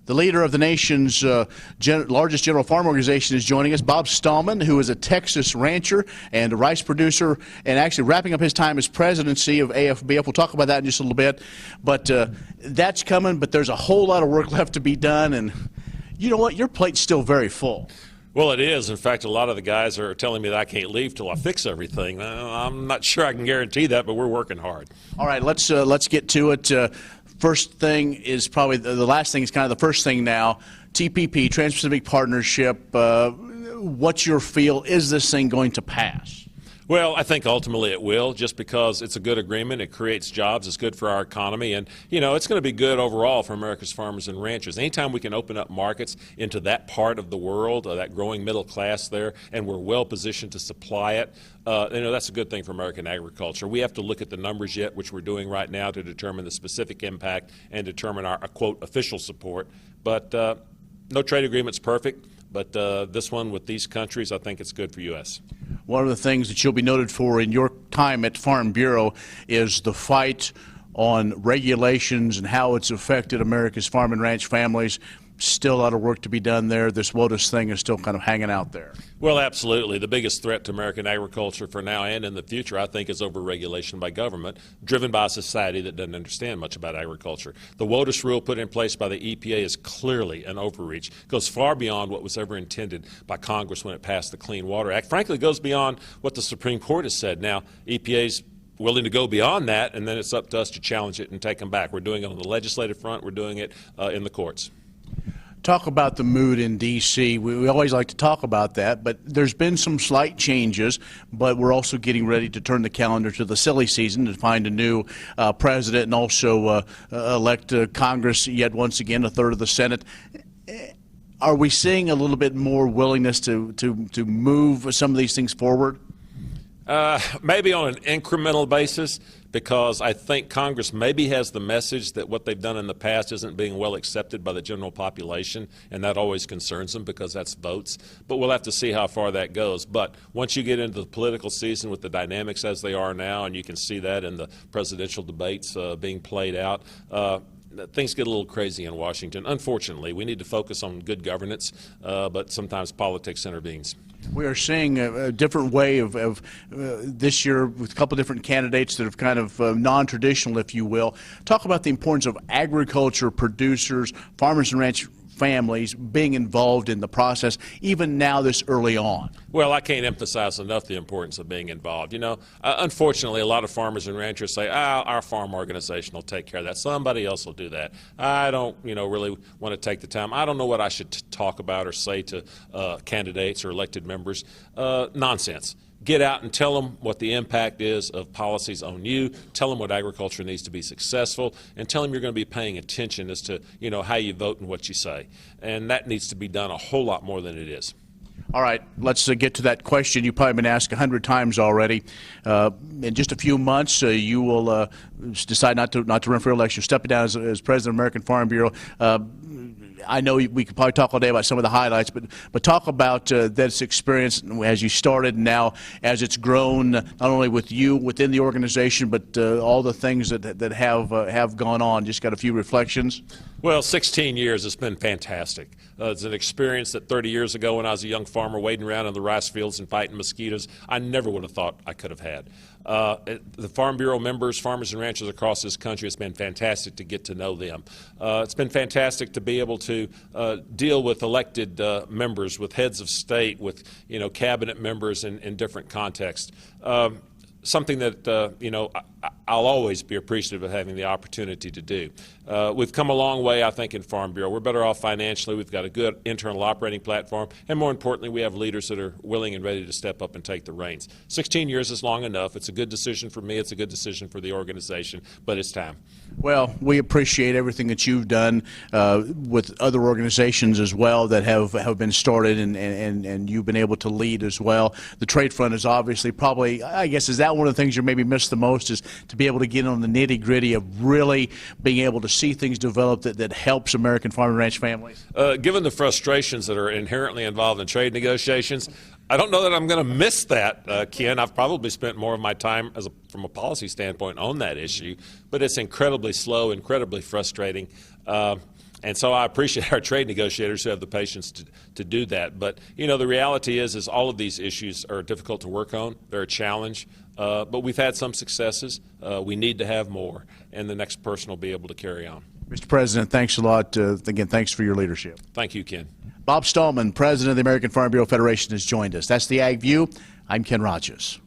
The leader of the nation's largest general farm organization is joining us, Bob Stallman, who is a Texas rancher and a rice producer, and actually wrapping up his time as presidency of AFBF. We'll talk about that in just a little bit. But that's coming, but there's a whole lot of work left to be done, and you know what? Your plate's still very full. Well, it is. In fact, a lot of the guys are telling me that I can't leave till I fix everything. I'm not sure I can guarantee that, but we're working hard. All right, let's get to it. First thing is probably the last thing is kind of the first thing now. TPP, Trans-Pacific Partnership. What's your feel? Is this thing going to pass? Well, I think ultimately it will, just because it's a good agreement. It creates jobs. It's good for our economy. And, you know, it's going to be good overall for America's farmers and ranchers. Anytime we can open up markets into that part of the world, that growing middle class there, and we're well positioned to supply it, you know, that's a good thing for American agriculture. We have to look at the numbers yet, which we're doing right now, to determine the specific impact and determine our, quote, official support. But no trade agreement's perfect. But this one with these countries, I think it's good for U.S. One of the things that you'll be noted for in your time at Farm Bureau is the fight on regulations and how it's affected America's farm and ranch families. Still a lot of work to be done there. This WOTUS thing is still kind of hanging out there. Well, absolutely. The biggest threat to American agriculture for now and in the future, I think, is overregulation by government, driven by a society that doesn't understand much about agriculture. The WOTUS rule put in place by the EPA is clearly an overreach. It goes far beyond what was ever intended by Congress when it passed the Clean Water Act. Frankly, it goes beyond what the Supreme Court has said. Now, EPA's willing to go beyond that, and then it's up to us to challenge it and take them back. We're doing it on the legislative front. We're doing it in the courts. Talk about the mood in D.C. We always like to talk about that, but there's been some slight changes, but we're also getting ready to turn the calendar to the silly season to find a new president and also elect Congress yet once again, a third of the Senate. Are we seeing a little bit more willingness to move some of these things forward? Maybe on an incremental basis, because I think Congress maybe has the message that what they've done in the past isn't being well accepted by the general population, and that always concerns them because that's votes. But we'll have to see how far that goes. But once you get into the political season with the dynamics as they are now, and you can see that in the presidential debates being played out, things get a little crazy in Washington. Unfortunately, we need to focus on good governance, but sometimes politics intervenes. We are seeing a different way of this year with a couple of different candidates that are kind of non-traditional, if you will. Talk about the importance of agriculture producers, farmers and ranch families being involved in the process, even now this early on. Well, I can't emphasize enough the importance of being involved. You know, unfortunately, a lot of farmers and ranchers say, our farm organization will take care of that. Somebody else will do that. I don't, really want to take the time. I don't know what I should talk about or say to candidates or elected members. Nonsense. Get out and tell them what the impact is of policies on you. Tell them what agriculture needs to be successful, and tell them you're going to be paying attention as to, how you vote and what you say. And that needs to be done a whole lot more than it is. All right, let's get to that question you've probably been asked 100 times already. In just a few months, you will decide not to run for election, stepping down as president of American Farm Bureau. I know we could probably talk all day about some of the highlights, but talk about this experience as you started and now as it's grown, not only with you within the organization, but all the things that have gone on. Just got a few reflections. Well, 16 years has been fantastic. It's an experience that 30 years ago when I was a young farmer wading around in the rice fields and fighting mosquitoes, I never would have thought I could have had. The Farm Bureau members, farmers and ranchers across this country, it's been fantastic to get to know them. It's been fantastic to be able to deal with elected members, with heads of state, with cabinet members in different contexts. Something that I'll always be appreciative of having the opportunity to do. We've come a long way, I think, in Farm Bureau. We're better off financially. We've got a good internal operating platform. And more importantly, we have leaders that are willing and ready to step up and take the reins. 16 years is long enough. It's a good decision for me. It's a good decision for the organization. But it's time. Well, we appreciate everything that you've done with other organizations as well that have been started and you've been able to lead as well. The trade front is obviously probably, I guess, is that one of the things you maybe miss the most, is to be able to get on the nitty-gritty of really being able to see things develop that helps American farm and ranch families? Given the frustrations that are inherently involved in trade negotiations, I don't know that I'm going to miss that, Ken. I've probably spent more of my time from a policy standpoint on that issue, but it's incredibly slow, incredibly frustrating. And so I appreciate our trade negotiators who have the patience to do that. But, you know, the reality is all of these issues are difficult to work on. They're a challenge. But we've had some successes. We need to have more. And the next person will be able to carry on. Mr. President, thanks a lot. Again, thanks for your leadership. Thank you, Ken. Bob Stallman, President of the American Farm Bureau Federation, has joined us. That's the Ag View. I'm Ken Rogers.